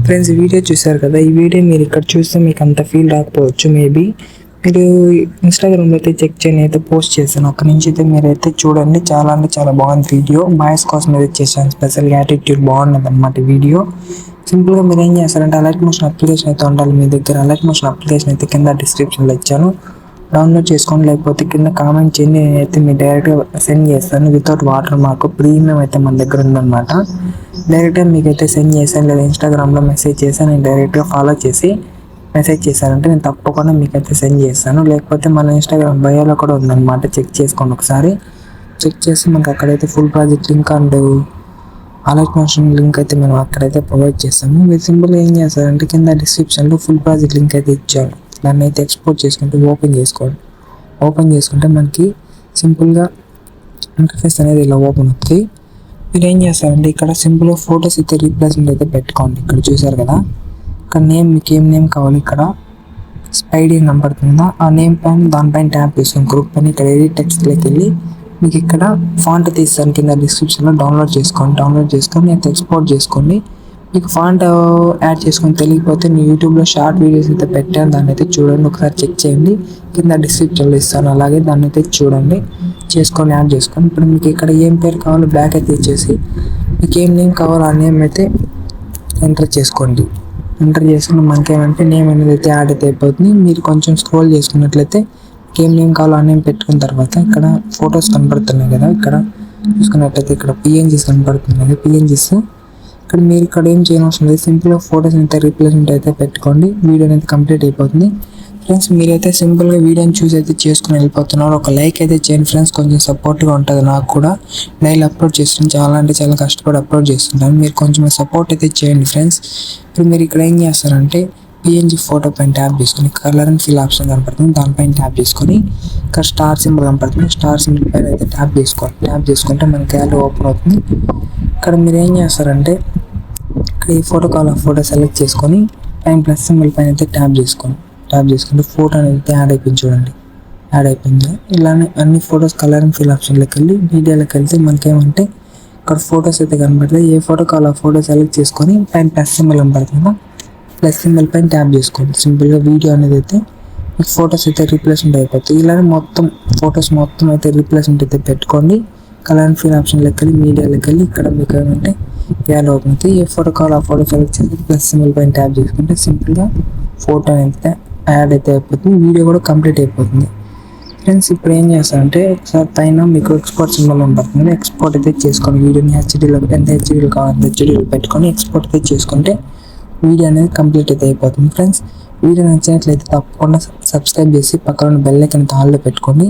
Friends video చూశారు కదా, ఈ వీడియో మీరు ఇక్కడ చూస్తే మీకు అంత ఫీల్ రాకపోవచ్చు. మేబీ మీరు ఇన్స్టాగ్రామ్లో అయితే చెక్ చేయని అయితే పోస్ట్ చేశాను. అక్కడి నుంచి అయితే మీరైతే చూడండి. చాలా అంటే చాలా బాగుంది వీడియో. బాయ్స్ కోసం అయితే చేశాను. స్పెషల్ యాటిట్యూడ్ బాగున్నది అనమాట వీడియో. సింపుల్గా మీరు ఏం చేస్తారంటే అలర్ట్ మోషన్ అప్లికేషన్ అయితే ఉండాలి మీ దగ్గర. అలర్ట్ మోషన్ అప్లికేషన్ అయితే కింద డిస్క్రిప్షన్లో ఇచ్చాను, డౌన్లోడ్ చేసుకోండి. లేకపోతే కింద కామెంట్ చేయండి, నేనైతే మీ డైరెక్ట్గా సెండ్ చేస్తాను. వితౌట్ వాటర్ మార్క్ ప్రీమియం అయితే మన దగ్గర ఉందన్నమాట. డైరెక్ట్గా మీకైతే సెండ్ చేశాను, లేదా ఇన్స్టాగ్రామ్లో మెసేజ్ చేశాను. నేను డైరెక్ట్గా ఫాలో చేసి మెసేజ్ చేశానంటే నేను తప్పకుండా మీకైతే సెండ్ చేస్తాను. లేకపోతే మన ఇన్స్టాగ్రామ్ బయోలో కూడా ఉందన్నమాట, చెక్ చేసుకోండి ఒకసారి. చెక్ చేసి మనకు అక్కడైతే full project link and alert motion link అయితే మనం అక్కడైతే ప్రొవైడ్ చేస్తాము. మీరు సింపుల్గా ఏం చేస్తారంటే కింద డిస్క్రిప్షన్లో ఫుల్ ప్రాజెక్ట్ లింక్ అయితే ఇచ్చాను. దాన్ని అయితే ఎక్స్పోర్ట్ చేసుకుంటే ఓపెన్ చేసుకోండి. ఓపెన్ చేసుకుంటే మనకి సింపుల్గా ఇంటర్ఫేస్ అనేది ఇలా ఓపెన్ అవుతుంది. మీరు ఏం చేస్తారంటే ఇక్కడ సింపుల్గా ఫొటోస్ అయితే రీప్లేస్మెంట్ అయితే పెట్టుకోండి. ఇక్కడ చూసారు కదా, ఇక్కడ నేమ్ మీకు ఏం నేమ్ కావాలి, ఇక్కడ స్పైడీ కనపడుతుందా, ఆ నేమ్ పైన దానిపైన ట్యాప్ చేసుకుని గ్రూప్ పైన ఇక్కడ ఎడిట్ టెక్స్ట్లోకి వెళ్ళి మీకు ఇక్కడ ఫాంట్ తీస్తాను కింద డిస్క్రిప్షన్లో. డౌన్లోడ్ చేసుకొని అయితే ఎక్స్పోర్ట్ చేసుకోండి. మీకు ఫాంట్ యాడ్ చేసుకొని తెలియకపోతే నేను యూట్యూబ్లో షార్ట్ వీడియోస్ అయితే పెట్టాను, దాన్ని అయితే చూడండి. ఒకసారి చెక్ చేయండి, కింద డిస్క్రిప్షన్లో ఇస్తాను. అలాగే దాన్ని అయితే చూడండి, చేసుకొని యాడ్ చేసుకొని ఇప్పుడు మీకు ఇక్కడ ఏం పేరు కావాలో బ్యాక్ అయితే ఇచ్చేసి మీకు ఏం నేమ్ కావాలో ఆ నేమ్ అయితే ఎంటర్ చేసుకోండి. ఎంటర్ చేసుకుని మనకేమంటే నేమ్ అనేది అయితే యాడ్ అయితే అయిపోతుంది. మీరు కొంచెం స్క్రోల్ చేసుకున్నట్లయితే ఏం నేమ్ కావాలో ఆ నేమ్ పెట్టుకున్న తర్వాత ఇక్కడ ఫొటోస్ కనపడుతున్నాయి కదా, ఇక్కడ చూసుకున్నట్లయితే ఇక్కడ పిఎన్జీస్ కనపడుతున్నాయి. పిఎన్జీస్ ఇక్కడ మీరు ఇక్కడ ఏం చేయనవసరం లేదు, సింపుల్గా ఫొటోస్ అయితే రీప్లేస్మెంట్ అయితే పెట్టుకోండి. వీడియో అనేది కంప్లీట్ అయిపోతుంది. ఫ్రెండ్స్ మీరైతే సింపుల్గా వీడియోని చూసి అయితే చేసుకుని వెళ్ళిపోతున్నారు. ఒక లైక్ అయితే చేయండి ఫ్రెండ్స్, కొంచెం సపోర్ట్గా ఉంటుంది. నాకు కూడా డైలీ అప్లోడ్ చేస్తున్నాను, చాలా అంటే చాలా కష్టపడి అప్లోడ్ చేస్తుంటాను. మీరు కొంచెం సపోర్ట్ అయితే చేయండి ఫ్రెండ్స్. ఇప్పుడు మీరు ఇక్కడ ఏం చేస్తారంటే పిఎన్జీ ఫోటో పైన ట్యాప్ చేసుకొని కలర్ అండ్ ఫిల్ ఆప్షన్ కనపడుతుంది, దానిపైన ట్యాప్ చేసుకొని ఇక్కడ స్టార్ సింబల్ కనపడుతుంది, స్టార్ సింబల్ పైన అయితే ట్యాప్ చేసుకోండి. ట్యాప్ చేసుకుంటే మన గ్యాలరీ ఓపెన్ అవుతుంది. ఇక్కడ మీరు ఏం చేస్తారంటే ఇక్కడ ఈ ఫోటో కాల్ ఆ ఫోటో సెలెక్ట్ చేసుకొని పైన ప్లస్ సింబల్ పైన అయితే ట్యాప్ చేసుకోండి. ట్యాప్ చేసుకుంటే ఫోటో అనేది యాడ్ అయిపోయింది చూడండి, యాడ్ అయిపోయింది. ఇలానే అన్ని ఫొటోస్ కలర్ అండ్ ఫిల్ ఆప్షన్లోకి వెళ్ళి మీడియాలోకి వెళ్తే మనకేమంటే ఇక్కడ ఫొటోస్ అయితే కనపడతాయి. ఏ ఫోటో కాల్ ఆ ఫోటో సెలెక్ట్ చేసుకొని పైన ప్లస్ సింబల్ కనపడుతుందా, ప్లస్ సింబల్ పైన ట్యాప్ చేసుకోండి. సింపుల్గా వీడియో అనేది అయితే మీకు ఫొటోస్ అయితే రీప్లేస్మెంట్ అయిపోతాయి. ఇలానే మొత్తం ఫొటోస్ మొత్తం అయితే రీప్లేస్మెంట్ అయితే పెట్టుకోండి. కలర్ అండ్ ఫిల్ ఆప్షన్లోకి వెళ్ళి మీడియాలోకి వెళ్ళి ఇక్కడ మీకు ఏమంటే గ్యాలరీ ఓపెన్ అవుతుంది. ఏ ఫోటో కాల్ ఆ ఫోటో సెలెక్ట్ చేసి ప్లస్ సింబల్ పైన ట్యాప్ చేసుకుంటే సింపుల్గా ఫోటో అయితే యాడ్ అయితే అయిపోతుంది. వీడియో కూడా కంప్లీట్ అయిపోతుంది. ఫ్రెండ్స్ ఇప్పుడు ఏం చేస్తారంటే ఒకసారి పైన మీకు ఎక్స్పోర్ట్ సింబల్ ఉంటుంది, ఎక్స్పోర్ట్ అయితే చేసుకోండి. వీడియోని హెచ్డీలో ఎంత హెచ్డీలో కావాలంటే హెచ్డీలో పెట్టుకొని ఎక్స్పోర్ట్ అయితే చేసుకుంటే వీడియో అనేది కంప్లీట్ అయితే అయిపోతుంది. ఫ్రెండ్స్ వీడియో నచ్చినట్లయితే తప్పకుండా సబ్స్క్రైబ్ చేసి పక్కన బెల్ ఐకాన్ ఆన్లో పెట్టుకోండి.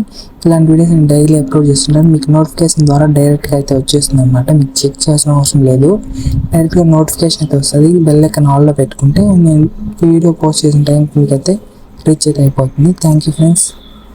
ఇలాంటి వీడియోస్ నేను డైలీ అప్లోడ్ చేస్తుంటాను. మీకు నోటిఫికేషన్ ద్వారా డైరెక్ట్గా అయితే వచ్చేస్తుంది అనమాట, మీకు చెక్ చేయాల్సిన అవసరం లేదు. డైరెక్ట్గా నోటిఫికేషన్ అయితే వస్తుంది. బెల్ ఐకాన్ ఆన్లో పెట్టుకుంటే నేను వీడియో పోస్ట్ చేసిన టైంకి మీకు అయితే రీచ్ అయితే అయిపోతుంది. Thank you friends.